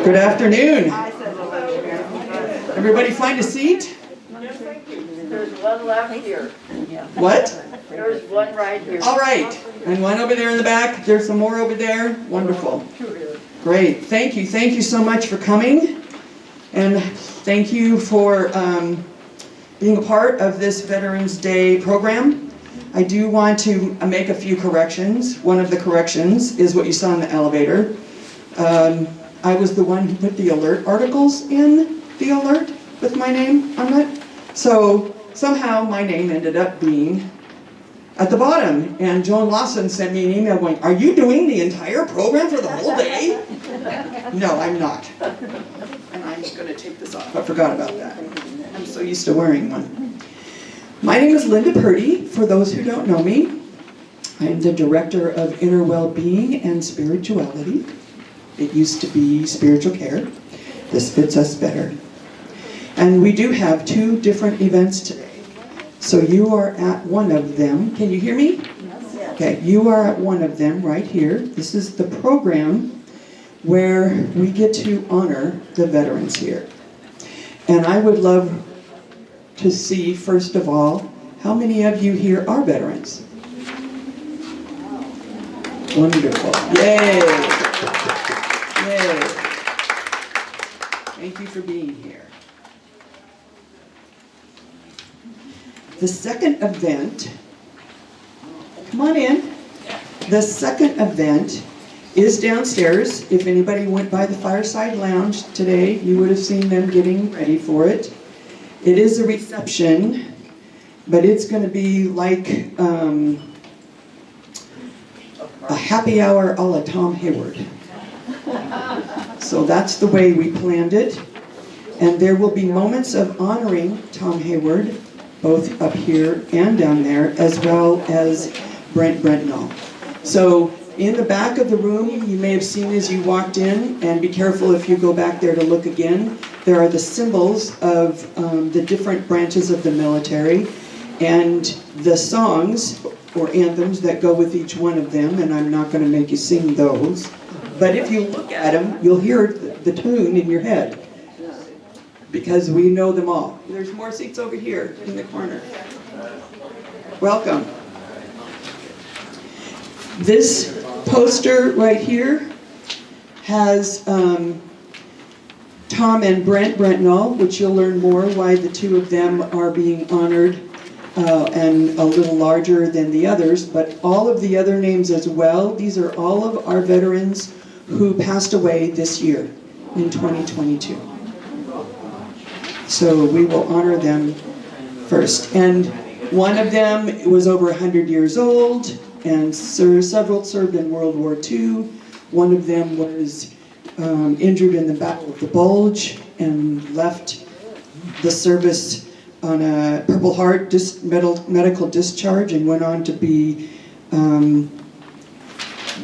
Good afternoon. Everybody find a seat? There's one left here. What? There's one right here. All right. And one over there in the back. There's some more over there. Wonderful. Great. Thank you. Thank you so much for coming. And thank you for being a part of this Veterans Day program. I do want to make a few corrections. One of the corrections is what you saw in the elevator. I was the one who put the alert articles in the alert with my name on it. So somehow my name ended up being at the bottom. And Joan Lawson sent me an email going, "Are you doing the entire program for the whole day?" No, I'm not. And I'm going to take this off. I forgot about that. I'm so used to wearing one. My name is Linda Purdy, for those who don't know me. I'm the Director of Inner Wellbeing and Spirituality. It used to be Spiritual Care. This fits us better. And we do have two different events today. So you are at one of them. Can you hear me? Yes. Okay, you are at one of them right here. This is the program where we get to honor the veterans here. And I would love to see, first of all, how many of you here are veterans? Wonderful. Yay! Yay! Thank you for being here. The second event, come on in. The second event is downstairs. If anybody went by the Fireside Lounge today, you would have seen them getting ready for it. It is a reception, but it's going to be like a happy hour a la Tom Hayward. So that's the way we planned it. And there will be moments of honoring Tom Hayward, both up here and down there, as well as Brent Brentnall. So in the back of the room, you may have seen as you walked in, and be careful if you go back there to look again, there are the symbols of the different branches of the military and the songs or anthems that go with each one of them, and I'm not going to make you sing those. But if you look at them, you'll hear the tune in your head, because we know them all. There's more seats over here in the corner. Welcome. This poster right here has Tom and Brent Brentnall, which you'll learn more why the two of them are being honored and a little larger than the others, but all of the other names as well. These are all of our veterans who passed away this year in 2022. So we will honor them first. And one of them was over 100 years old, and several served in World War II. One of them was injured in the Battle of the Bulge and left the service on a Purple Heart medical discharge and went on to be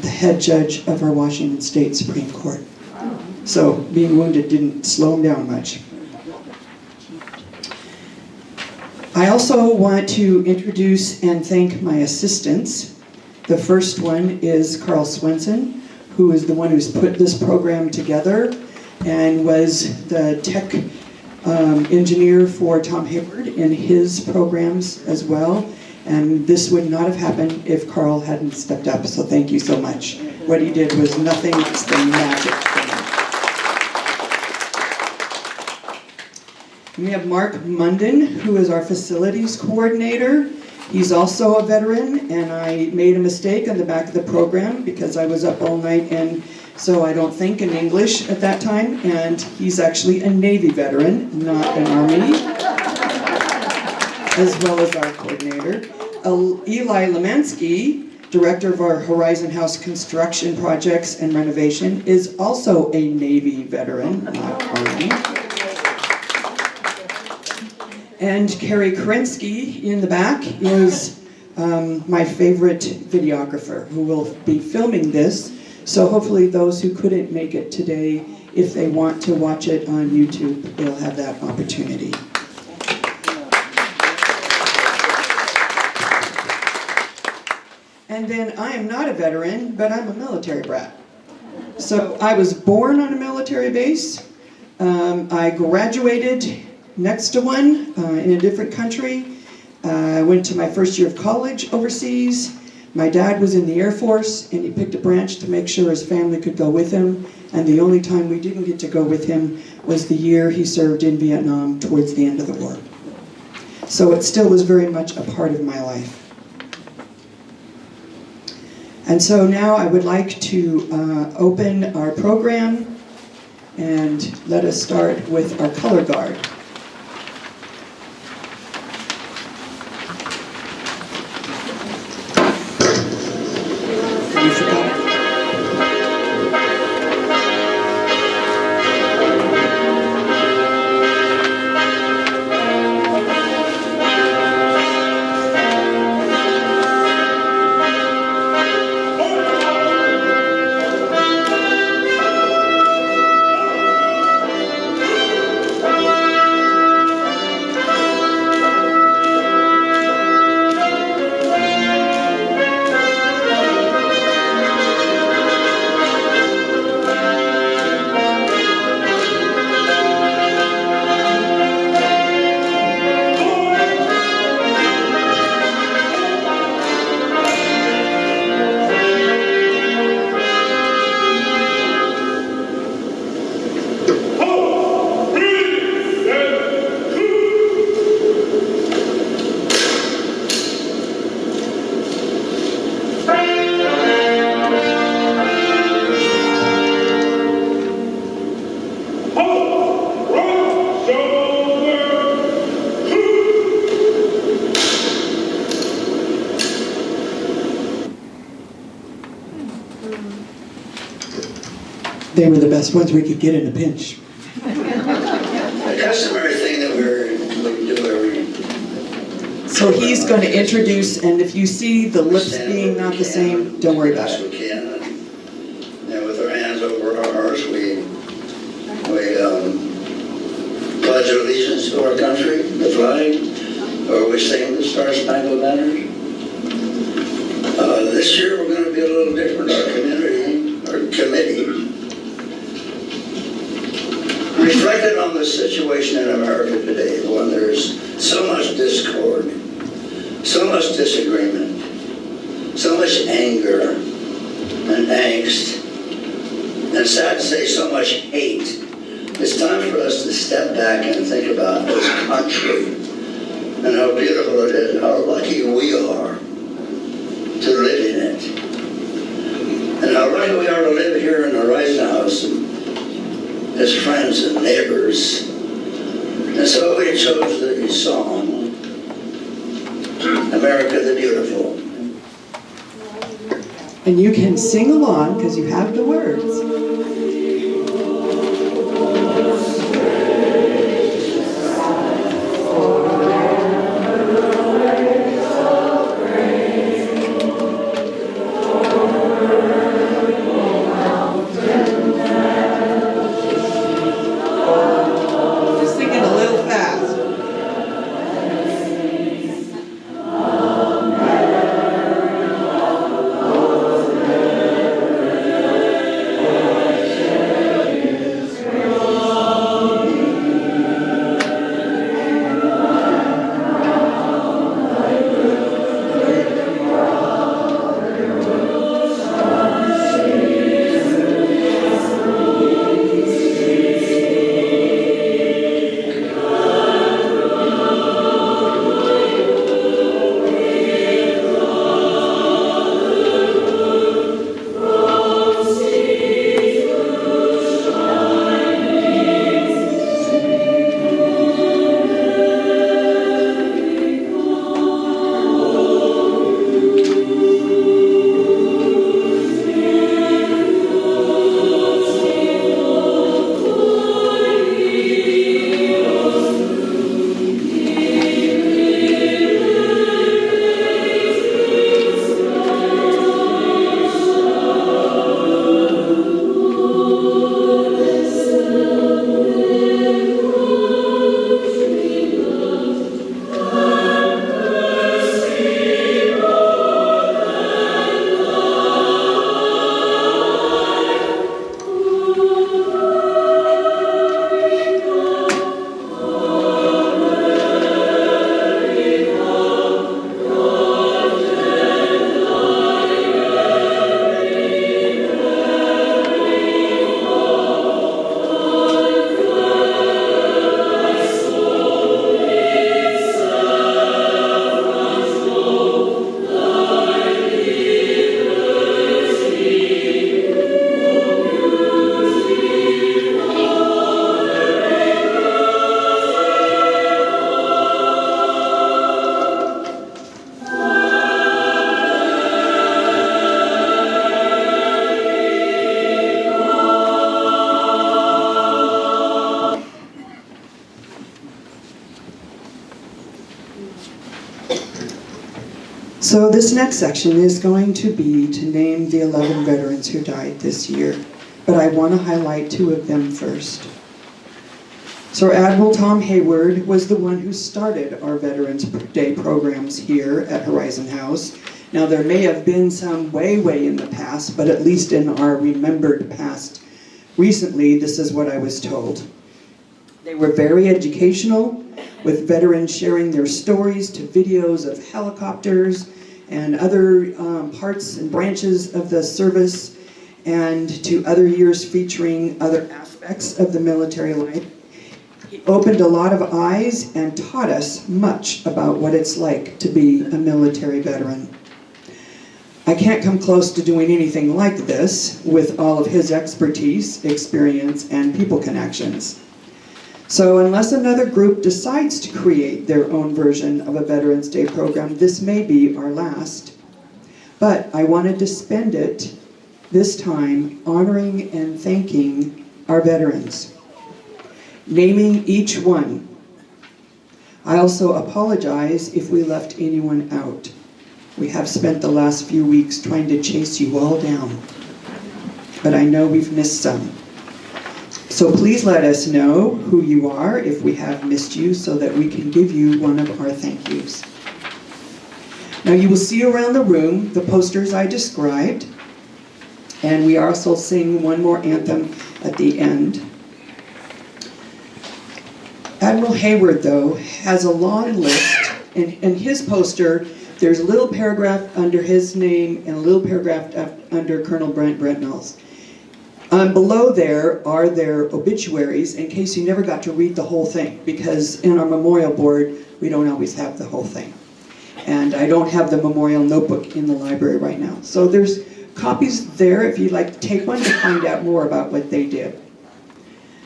the head judge of our Washington State Supreme Court. So being wounded didn't slow him down much. I also want to introduce and thank my assistants. The first one is Carl Swenson, who is the one who's put this program together and was the tech engineer for Tom Hayward in his programs as well. And this would not have happened if Carl hadn't stepped up, so thank you so much. What he did was nothing less than magic. We have Mark Munden, who is our facilities coordinator. He's also a veteran, and I made a mistake on the back of the program because I was up all night, and so I don't think in English at that time, and he's actually a Navy veteran, not an Army, as well as our coordinator. Eli Lemansky, director of our Horizon House construction projects and renovation, is also a Navy veteran, not Army. And Carrie Kerensky in the back is my favorite videographer who will be filming this. So hopefully those who couldn't make it today, if they want to watch it on YouTube, they'll have that opportunity. And then I am not a veteran, but I'm a military brat. So I was born on a military base. I graduated next to one in a different country. I went to my first year of college overseas. My dad was in the Air Force, and he picked a branch to make sure his family could go with him. And the only time we didn't get to go with him was the year he served in Vietnam towards the end of the war. So it still was very much a part of my life. And so now I would like to open our program and let us start with our color guard. You forgot. They were the best ones we could get in a pinch. The customary thing that we do every... So he's going to introduce, and if you see the lips being not the same, don't worry about it. We can. And with our hands over our hearts, we pledge allegiance to our country, the flag, or we sing the Star Spangled Banner. This year we're going to be a little different. Our committee, reflected on the situation in America today, when there's so much discord, so much disagreement, so much anger and angst, and sad to say, so much hate. It's time for us to step back and think about this country and how beautiful it is, how lucky we are to live in it, and how lucky we are to live here in the Rice House as friends and neighbors. And so we chose the song, America the Beautiful. And you can sing along because you have the words. So this next section is going to be to name the 11 veterans who died this year, but I want to highlight 2 of them first. So Admiral Tom Hayward was the one who started our Veterans Day programs here at Horizon House. Now there may have been some way in the past, but at least in our remembered past, recently this is what I was told. They were very educational, with veterans sharing their stories to videos of helicopters and other parts and branches of the service, and to other years featuring other aspects of the military life. He opened a lot of eyes and taught us much about what it's like to be a military veteran. I can't come close to doing anything like this with all of his expertise, experience, and people connections. So unless another group decides to create their own version of a Veterans Day program, this may be our last. But I wanted to spend it this time honoring and thanking our veterans, naming each one. I also apologize if we left anyone out. We have spent the last few weeks trying to chase you all down, but I know we've missed some. So please let us know who you are if we have missed you, so that we can give you one of our thank yous. Now you will see around the room the posters I described, and we also sing one more anthem at the end. Admiral Hayward, though, has a long list. In his poster, there's a little paragraph under his name and a little paragraph under Colonel Brent Brentnall's. Below there are their obituaries, in case you never got to read the whole thing, because in our memorial board, we don't always have the whole thing. And I don't have the memorial notebook in the library right now. So there's copies there if you'd like to take one to find out more about what they did.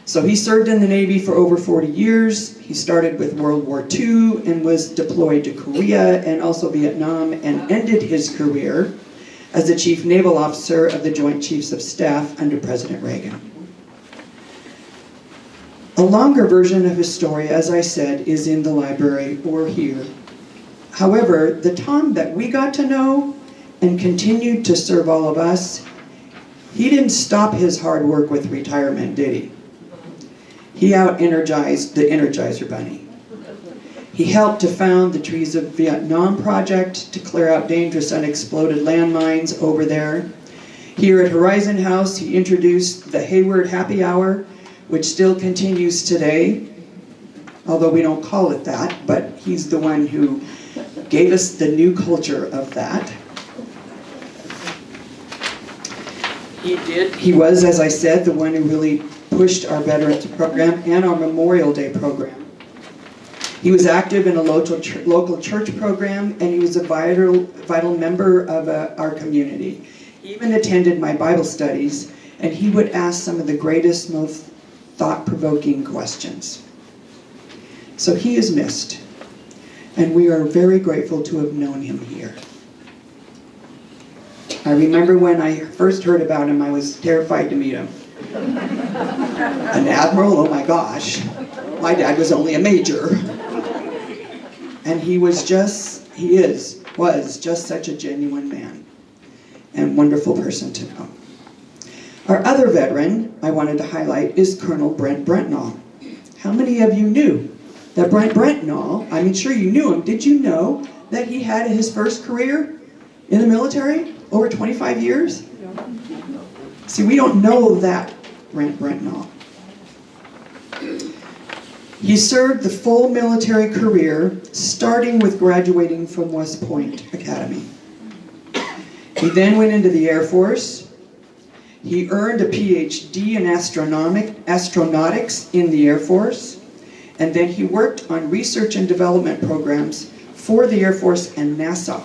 So he served in the Navy for over 40 years. He started with World War II and was deployed to Korea and also Vietnam, and ended his career as the Chief Naval Officer of the Joint Chiefs of Staff under President Reagan. A longer version of his story, as I said, is in the library or here. However, the Tom that we got to know and continued to serve all of us, he didn't stop his hard work with retirement, did he? He out-energized the Energizer Bunny. He helped to found the Trees of Vietnam project to clear out dangerous unexploded landmines over there. Here at Horizon House, he introduced the Hayward Happy Hour, which still continues today, although we don't call it that, but he's the one who gave us the new culture of that. He was, as I said, the one who really pushed our Veterans Program and our Memorial Day program. He was active in a local church program, and he was a vital member of our community. He even attended my Bible studies, and he would ask some of the greatest, most thought-provoking questions. So he is missed, and we are very grateful to have known him here. I remember when I first heard about him, I was terrified to meet him. An admiral? Oh my gosh. My dad was only a major. And he was just such a genuine man and wonderful person to know. Our other veteran I wanted to highlight is Colonel Brent Brentnall. How many of you knew that Brent Brentnall, I mean, sure you knew him, did you know that he had his first career in the military over 25 years? See, we don't know that Brent Brentnall. He served the full military career, starting with graduating from West Point Academy. He then went into the Air Force. He earned a PhD in astronautics in the Air Force, and then he worked on research and development programs for the Air Force and NASA.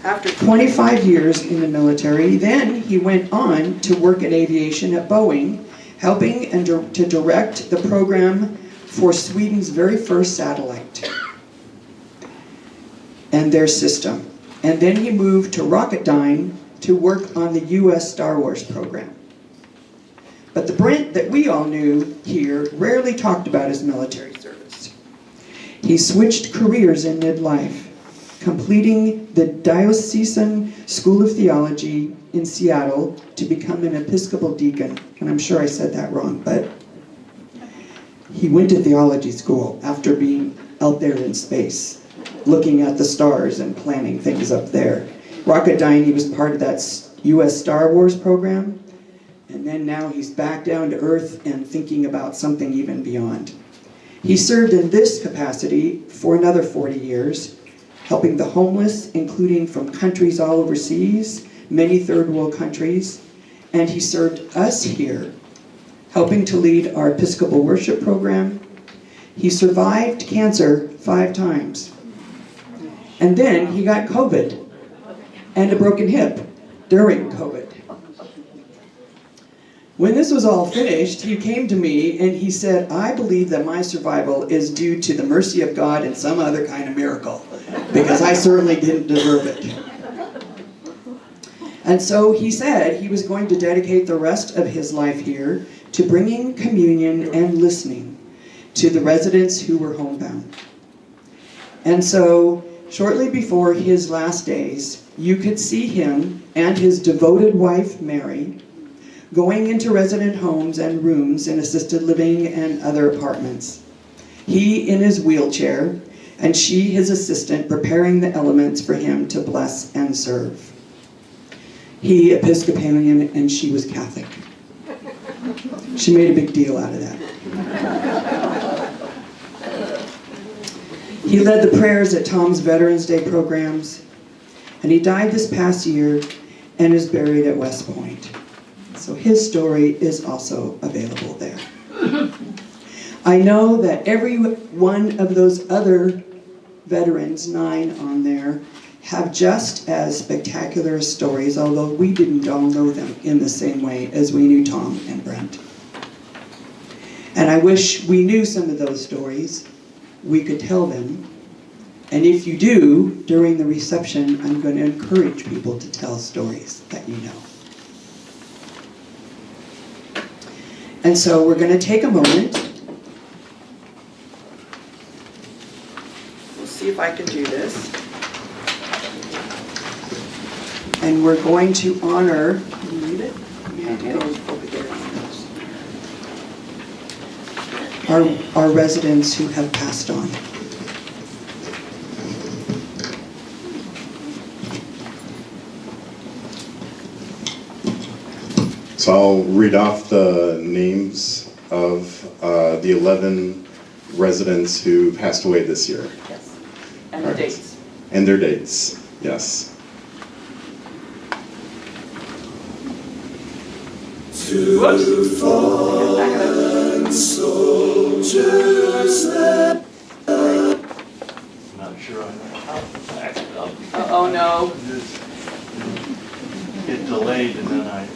After 25 years in the military, then he went on to work in aviation at Boeing, helping to direct the program for Sweden's very first satellite and their system. And then he moved to Rocketdyne to work on the US Star Wars program. But the Brent that we all knew here rarely talked about his military service. He switched careers in midlife, completing the Diocesan School of Theology in Seattle to become an Episcopal deacon. And I'm sure I said that wrong, but he went to theology school after being out there in space, looking at the stars and planning things up there. Rocketdyne, he was part of that US Star Wars program, and then now he's back down to earth and thinking about something even beyond. He served in this capacity for another 40 years, helping the homeless, including from countries all overseas, many third world countries, and he served us here, helping to lead our Episcopal worship program. He survived cancer 5 times. And then he got COVID and a broken hip during COVID. When this was all finished, he came to me and he said, I believe that my survival is due to the mercy of God and some other kind of miracle, because I certainly didn't deserve it. And so he said he was going to dedicate the rest of his life here to bringing communion and listening to the residents who were homebound. And so, shortly before his last days, you could see him and his devoted wife, Mary, going into resident homes and rooms in assisted living and other apartments. He in his wheelchair, and she, his assistant, preparing the elements for him to bless and serve. He Episcopalian and she was Catholic. She made a big deal out of that. He led the prayers at Tom's Veterans Day programs, and he died this past year and is buried at West Point. So his story is also available there. I know that every one of those other veterans, 9 on there, have just as spectacular stories, although we didn't all know them in the same way as we knew Tom and Brent. And I wish we knew some of those stories. We could tell them. And if you do, during the reception, I'm going to encourage people to tell stories that you know. And so we're going to take a moment. We'll see if I can do this. And we're going to honor, can you read it? Yeah, it goes over there. Our residents who have passed on. So I'll read off the names of the 11 residents who passed away this year. Yes. And the dates. And their dates, yes. Whoops. Fallen soldiers that not sure I know. Oh no. Get delayed and then I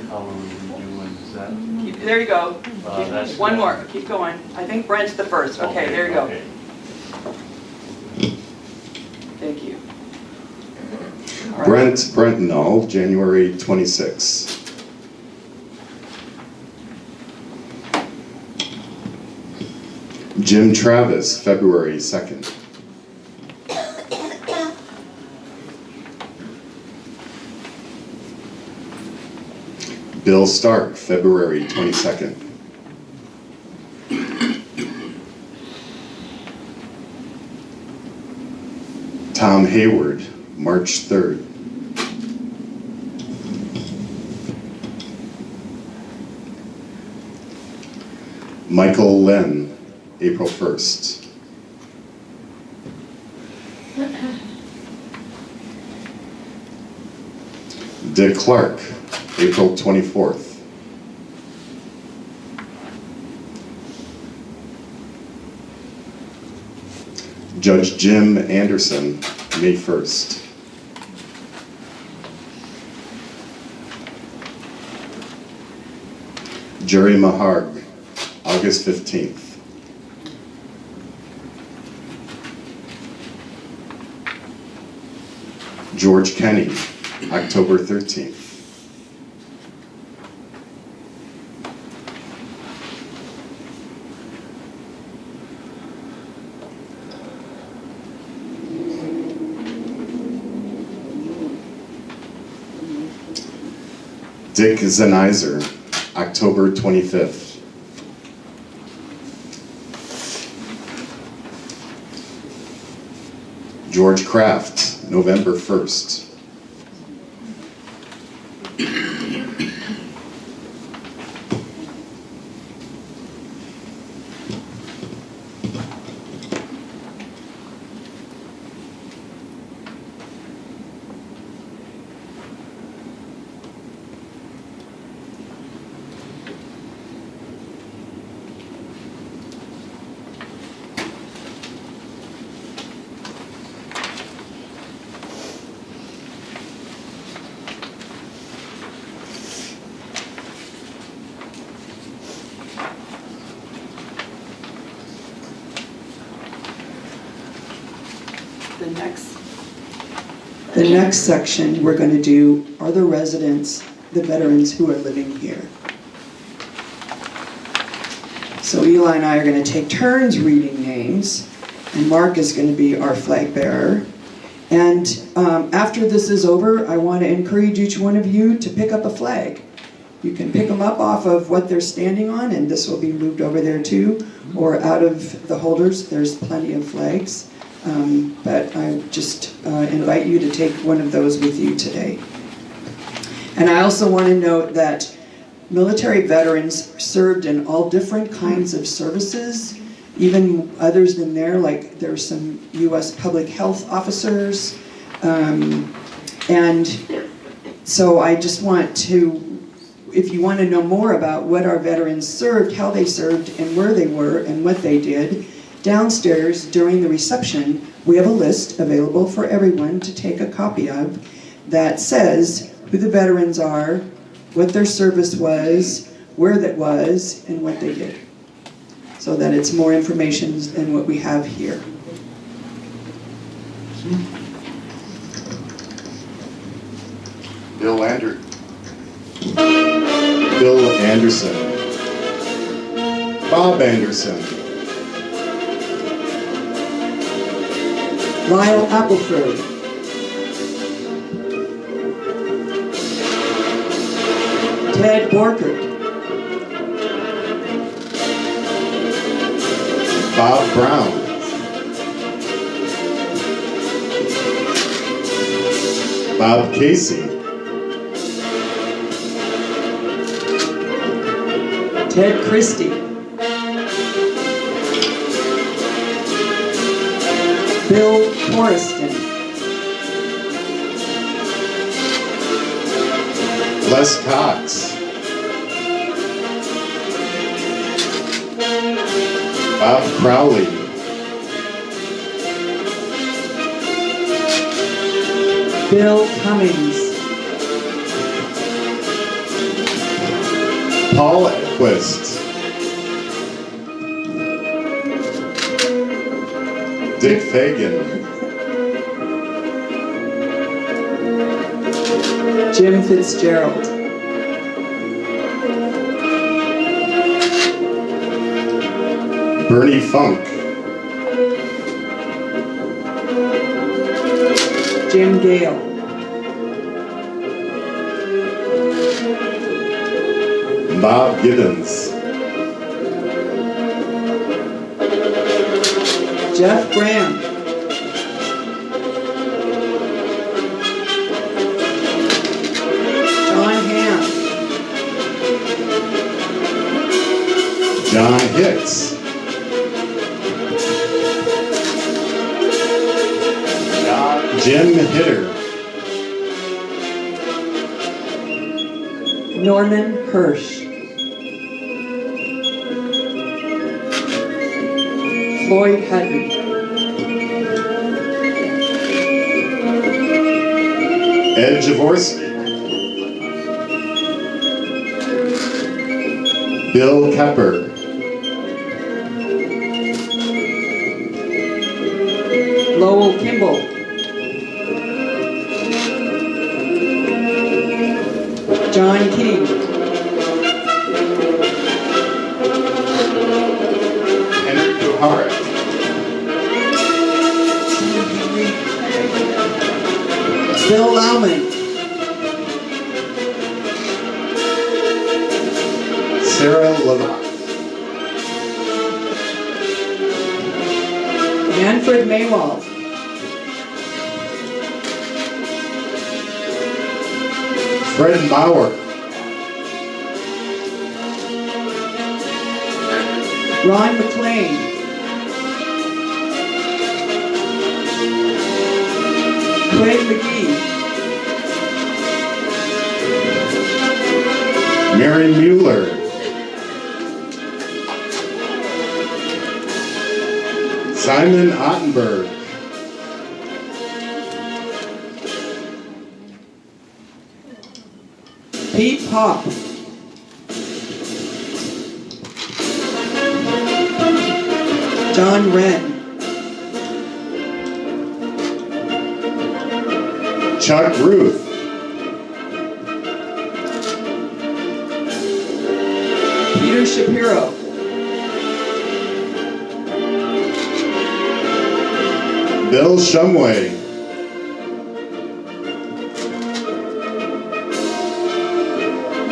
how are we doing? Is that? There you go. One good. more. Keep going. I think Brent's the first. Okay, there you go. Okay. Thank you. Brent Null, January 26. Jim Travis, February 2nd. Bill Stark, February 22nd. Tom Hayward, March 3rd. Michael Len, April 1st. Dick Clark, April 24th. Judge Jim Anderson, May 1st. Jerry Maharg, August 15th. George Kenny, October 13th. Dick Zenizer, October 25th. George Kraft, November 1st. The next section we're going to do are the residents, the veterans who are living here. So Eli and I are going to take turns reading names, and Mark is going to be our flag bearer. And after this is over, I want to encourage each one of you to pick up a flag. You can pick them up off of what they're standing on, and this will be moved over there too, or out of the holders. There's plenty of flags. But I just invite you to take one of those with you today. And I also want to note that military veterans served in all different kinds of services, even others than there, like there's some U.S. public health officers. And so I just want to, if you want to know more about what our veterans served, how they served, and where they were, and what they did, downstairs during the reception, we have a list available for everyone to take a copy of that says who the veterans are, what their service was, where that was, and what they did. So that it's more information than what we have here. Bill Anderson. Bob Anderson. Lyle Appleford. Ted Borkert. Bob Brown. Bob Casey. Ted Christie. Bill Forreston. Les Cox. Bob Crowley. Bill Cummings. Paul Equist. Dick Fagan. Jim Fitzgerald. Bernie Funk. Jim Gale. Bob Gibbons. Jeff Graham. John Hamm. John Hicks. Jim Hitter. Norman Hirsch. Floyd Hutton. Ed Jaworski. Bill Kepper. Lowell Kimball. John King. Henry Kuharek. Bill Lauman. Maywald. Fred Bauer. Ron McLean. Craig McGee. Mary Mueller. Simon Ottenberg. Pete Pop. John Wren. Chuck Ruth. Peter Shapiro. Bill Shumway.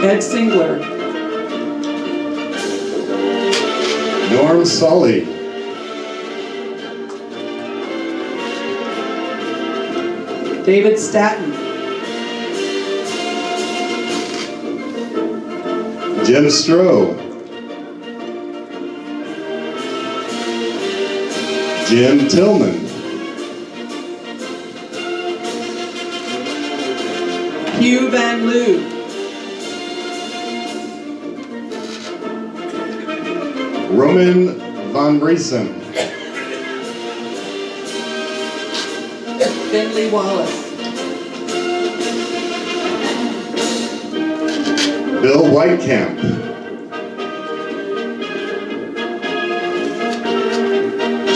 Ed Singler. Norm Sully. David Staton. Jim Stroh. Jim Tillman. Hugh Van Loo. Roman von Riesen. Finley Wallace. Bill Whitecamp.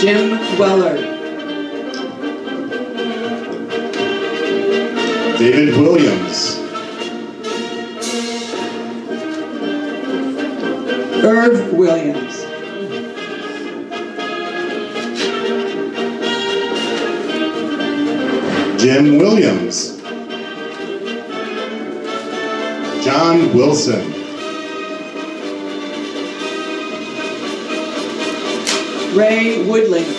Jim Weller. David Williams. Irv Williams. Jim Williams. John Wilson. Ray Woodling.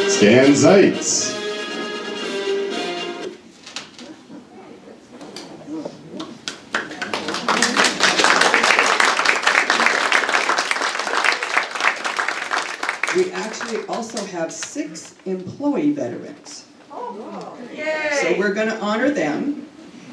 Stan Zeitz. We actually also have 6 employee veterans. So we're going to honor them.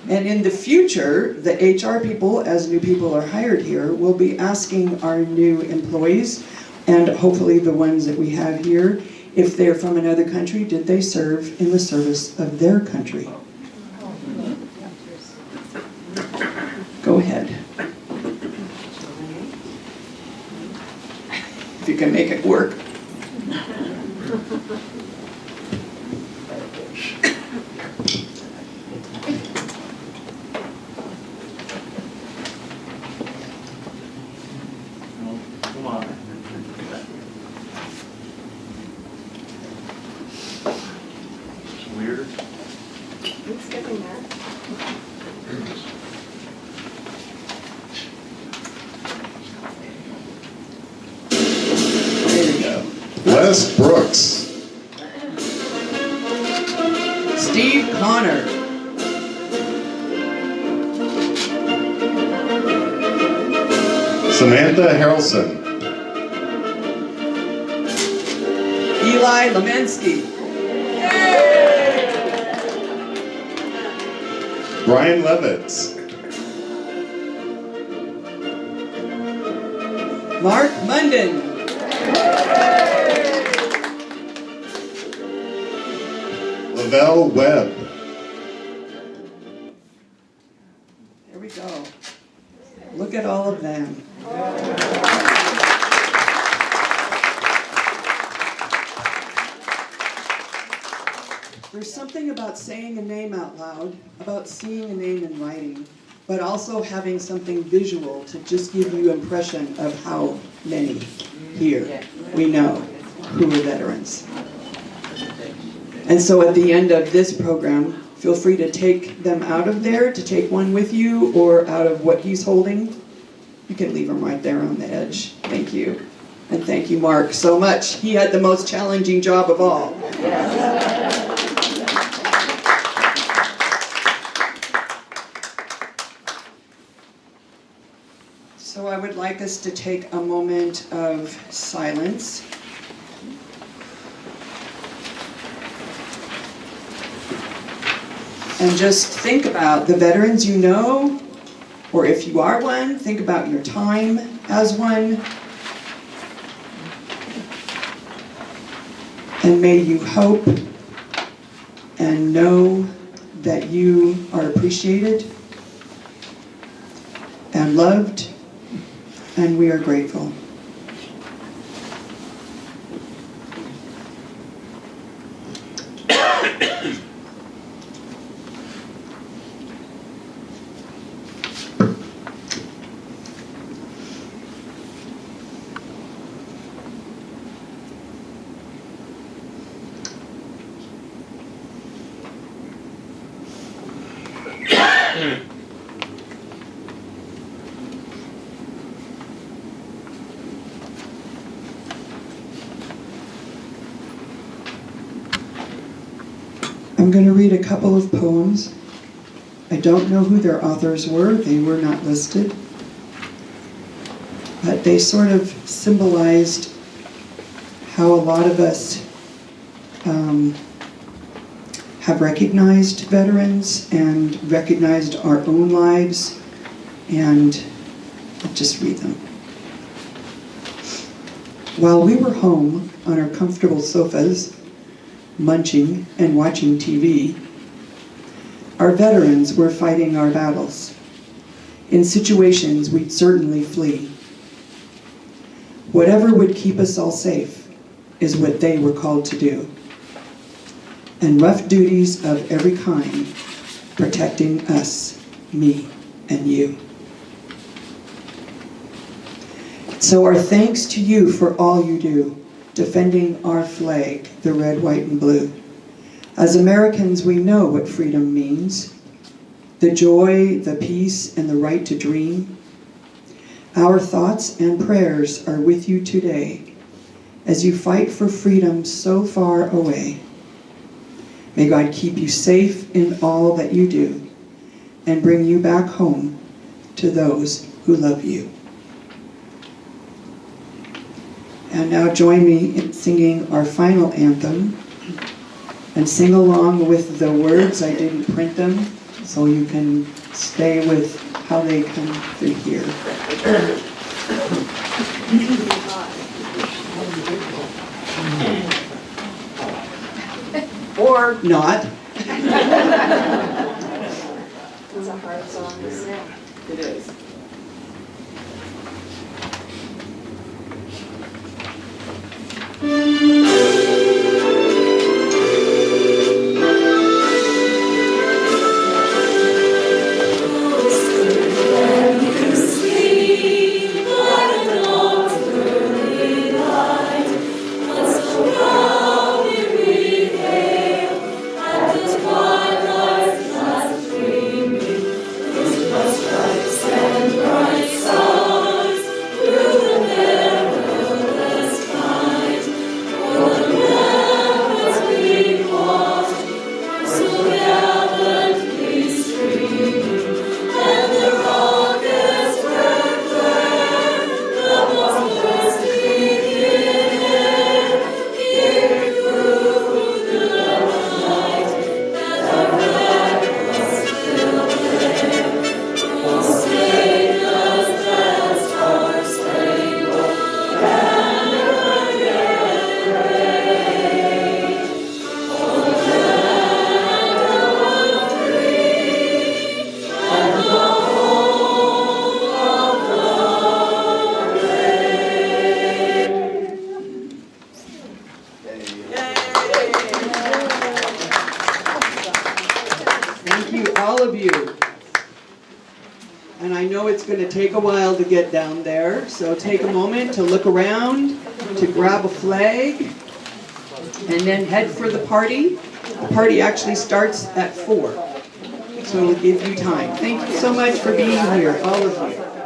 And in the future, the HR people, as new people are hired here, will be asking our new employees, and hopefully the ones that we have here, if they're from another country, did they serve in the service of their country? Go ahead. If you can make it work. Come on. It's weird. I'm skipping that. There you go. Les Brooks. Steve Connor. Samantha Harrelson. Eli Lemensky. Brian Levitz. Mark Munden. Lavelle Webb. There we go. Look at all of them. There's something about saying a name out loud, about seeing a name in writing, but also having something visual to just give you impression of how many here we know who are veterans. And so at the end of this program, feel free to take them out of there, to take one with you, or out of what he's holding. You can leave them right there on the edge. Thank you. And thank you, Mark, so much. He had the most challenging job of all. So I would like us to take a moment of silence. And just think about the veterans you know, or if you are one, think about your time as one. And may you hope and know that you are appreciated and loved, and we are grateful. I'm going to read a couple of poems. I don't know who their authors were. They were not listed. But they sort of symbolized how a lot of us have recognized veterans and recognized our own lives. And I'll just read them. While we were home on our comfortable sofas, munching and watching TV, our veterans were fighting our battles. In situations we'd certainly flee. Whatever would keep us all safe is what they were called to do. And rough duties of every kind, protecting us, me, and you. So our thanks to you for all you do, defending our flag, the red, white, and blue. As Americans, we know what freedom means. The joy, the peace, and the right to dream. Our thoughts and prayers are with you today as you fight for freedom so far away. May God keep you safe in all that you do and bring you back home to those who love you. And now join me in singing our final anthem, and sing along with the words. I didn't print them, so you can stay with how they come through here. Or not. It's a hard song to sing. It is. All of you. And I know it's going to take a while to get down there, so take a moment to look around, to grab a flag, and then head for the party. The party actually starts at 4, so it'll give you time. Thank you so much for being here, all of you.